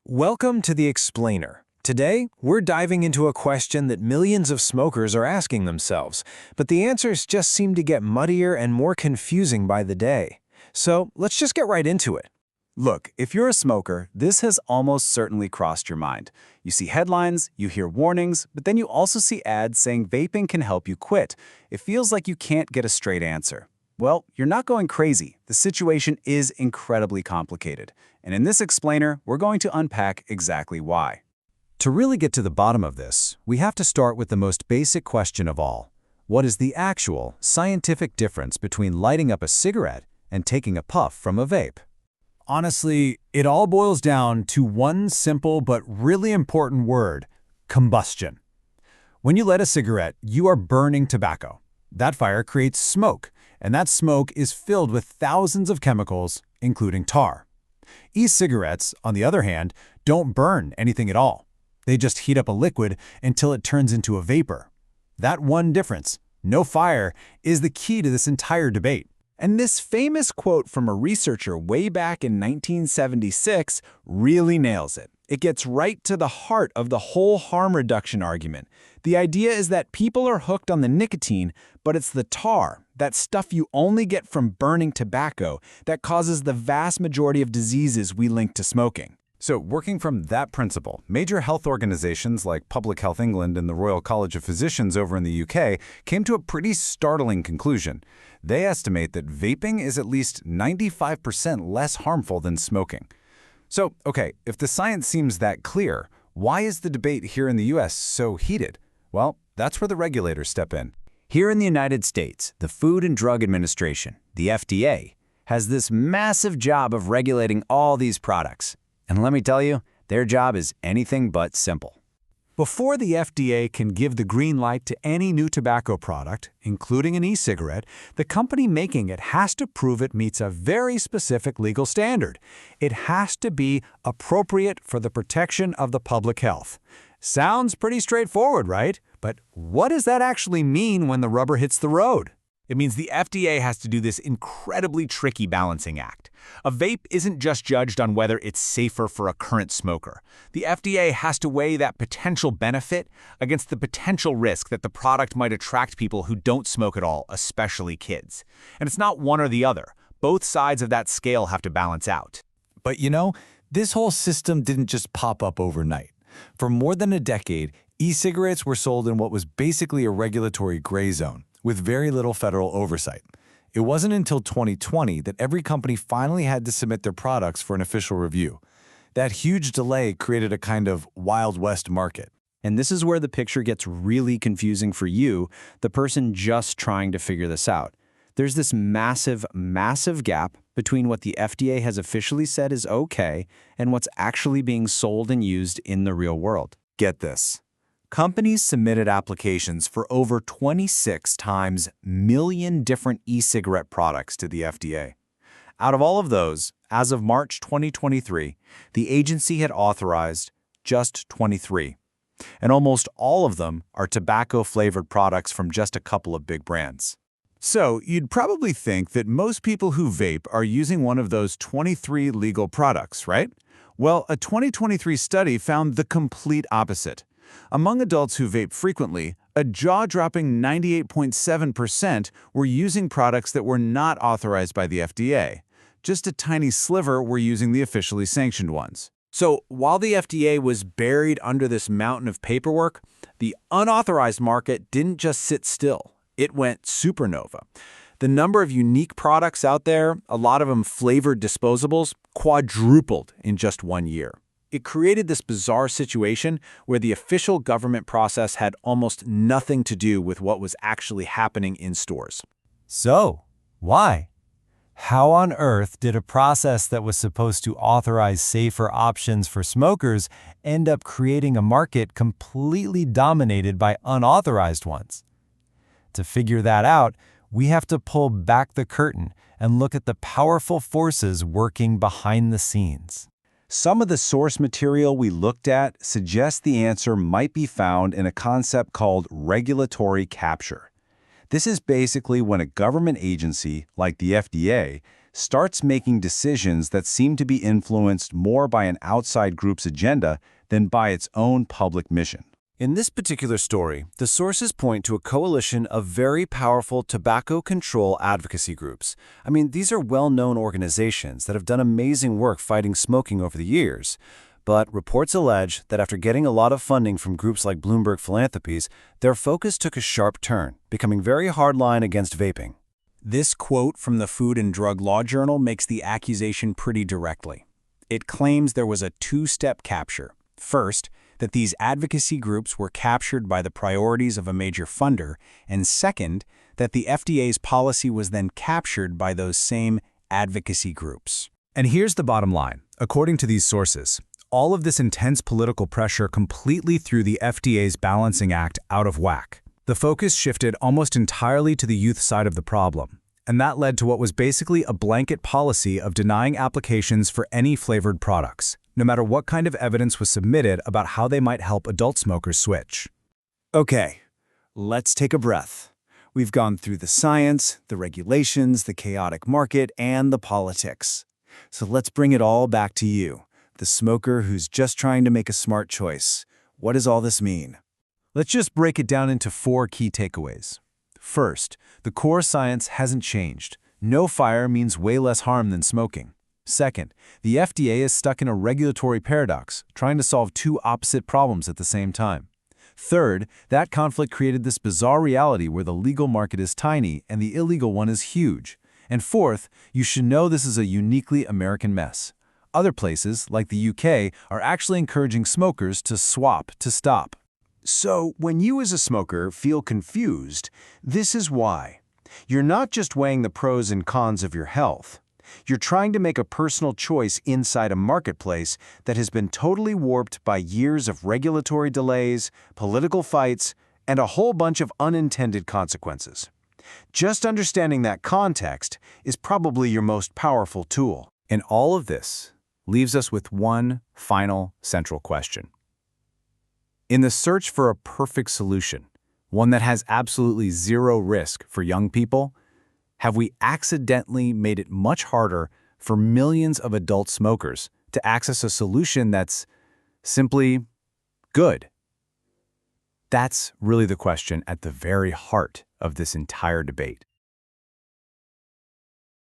Welcome to The Explainer. Today, we're diving into a question that millions of smokers are asking themselves, but the answers just seem to get muddier and more confusing by the day. So let's just get right into it. Look, if you're a smoker, this has almost certainly crossed your mind. You see headlines, you hear warnings, but then you also see ads saying vaping can help you quit. It feels like you can't get a straight answer. Well, you're not going crazy. The situation is incredibly complicated. And in this explainer, we're going to unpack exactly why. To really get to the bottom of this, we have to start with the most basic question of all. What is the actual, scientific difference between lighting up a cigarette and taking a puff from a vape? Honestly, it all boils down to one simple but really important word: combustion. When you light a cigarette, you are burning tobacco. That fire creates smoke, and that smoke is filled with thousands of chemicals, including tar. E-cigarettes, on the other hand, don't burn anything at all. They just heat up a liquid until it turns into a vapor. That one difference, no fire, is the key to this entire debate. And this famous quote from a researcher way back in 1976 really nails it. It gets right to the heart of the whole harm reduction argument. The idea is that people are hooked on the nicotine, but it's the tar, that stuff you only get from burning tobacco, that causes the vast majority of diseases we link to smoking. So, working from that principle, major health organizations like Public Health England and the Royal College of Physicians over in the UK came to a pretty startling conclusion. They estimate that vaping is at least 95% less harmful than smoking. So, okay, if the science seems that clear, why is the debate here in the US so heated? Well, that's where the regulators step in. Here in the United States, the Food and Drug Administration, the FDA, has this massive job of regulating all these products. And let me tell you, their job is anything but simple. Before the FDA can give the green light to any new tobacco product, including an e-cigarette, the company making it has to prove it meets a very specific legal standard. It has to be appropriate for the protection of the public health. Sounds pretty straightforward, right? But what does that actually mean when the rubber hits the road? It means the FDA has to do this incredibly tricky balancing act. A vape isn't just judged on whether it's safer for a current smoker. The FDA has to weigh that potential benefit against the potential risk that the product might attract people who don't smoke at all, especially kids. And it's not one or the other. Both sides of that scale have to balance out. But you know, this whole system didn't just pop up overnight. For more than a decade, e-cigarettes were sold in what was basically a regulatory gray zone, with very little federal oversight. It wasn't until 2020 that every company finally had to submit their products for an official review. That huge delay created a kind of Wild West market. And this is where the picture gets really confusing for you, the person just trying to figure this out. There's this massive, massive gap between what the FDA has officially said is okay and what's actually being sold and used in the real world. Get this. Companies submitted applications for over 26 million different e-cigarette products to the FDA. Out of all of those, as of March 2023, the agency had authorized just 23. And almost all of them are tobacco-flavored products from just a couple of big brands. So, you'd probably think that most people who vape are using one of those 23 legal products, right? Well, a 2023 study found the complete opposite. Among adults who vape frequently, a jaw-dropping 98.7% were using products that were not authorized by the FDA. Just a tiny sliver were using the officially sanctioned ones. So while the FDA was buried under this mountain of paperwork, the unauthorized market didn't just sit still. It went supernova. The number of unique products out there, a lot of them flavored disposables, quadrupled in just 1 year. It created this bizarre situation where the official government process had almost nothing to do with what was actually happening in stores. So, why? How on earth did a process that was supposed to authorize safer options for smokers end up creating a market completely dominated by unauthorized ones? To figure that out, we have to pull back the curtain and look at the powerful forces working behind the scenes. Some of the source material we looked at suggests the answer might be found in a concept called regulatory capture. This is basically when a government agency, like the FDA, starts making decisions that seem to be influenced more by an outside group's agenda than by its own public mission. In this particular story, the sources point to a coalition of very powerful tobacco control advocacy groups. I mean, these are well-known organizations that have done amazing work fighting smoking over the years. But reports allege that after getting a lot of funding from groups like Bloomberg Philanthropies, their focus took a sharp turn, becoming very hardline against vaping. This quote from the Food and Drug Law Journal makes the accusation pretty directly. It claims there was a two-step capture. First, that these advocacy groups were captured by the priorities of a major funder, and second, that the FDA's policy was then captured by those same advocacy groups. And here's the bottom line. According to these sources, all of this intense political pressure completely threw the FDA's balancing act out of whack. The focus shifted almost entirely to the youth side of the problem, and that led to what was basically a blanket policy of denying applications for any flavored products, no matter what kind of evidence was submitted about how they might help adult smokers switch. Okay, let's take a breath. We've gone through the science, the regulations, the chaotic market, and the politics. So let's bring it all back to you, the smoker who's just trying to make a smart choice. What does all this mean? Let's just break it down into 4 key takeaways. First, the core science hasn't changed. No fire means way less harm than smoking. Second, the FDA is stuck in a regulatory paradox, trying to solve 2 opposite problems at the same time. Third, that conflict created this bizarre reality where the legal market is tiny and the illegal one is huge. And fourth, you should know this is a uniquely American mess. Other places, like the UK, are actually encouraging smokers to swap to stop. So, when you as a smoker feel confused, this is why. You're not just weighing the pros and cons of your health. You're trying to make a personal choice inside a marketplace that has been totally warped by years of regulatory delays, political fights, and a whole bunch of unintended consequences. Just understanding that context is probably your most powerful tool. And all of this leaves us with one final central question. In the search for a perfect solution, one that has absolutely zero risk for young people, have we accidentally made it much harder for millions of adult smokers to access a solution that's simply good? That's really the question at the very heart of this entire debate.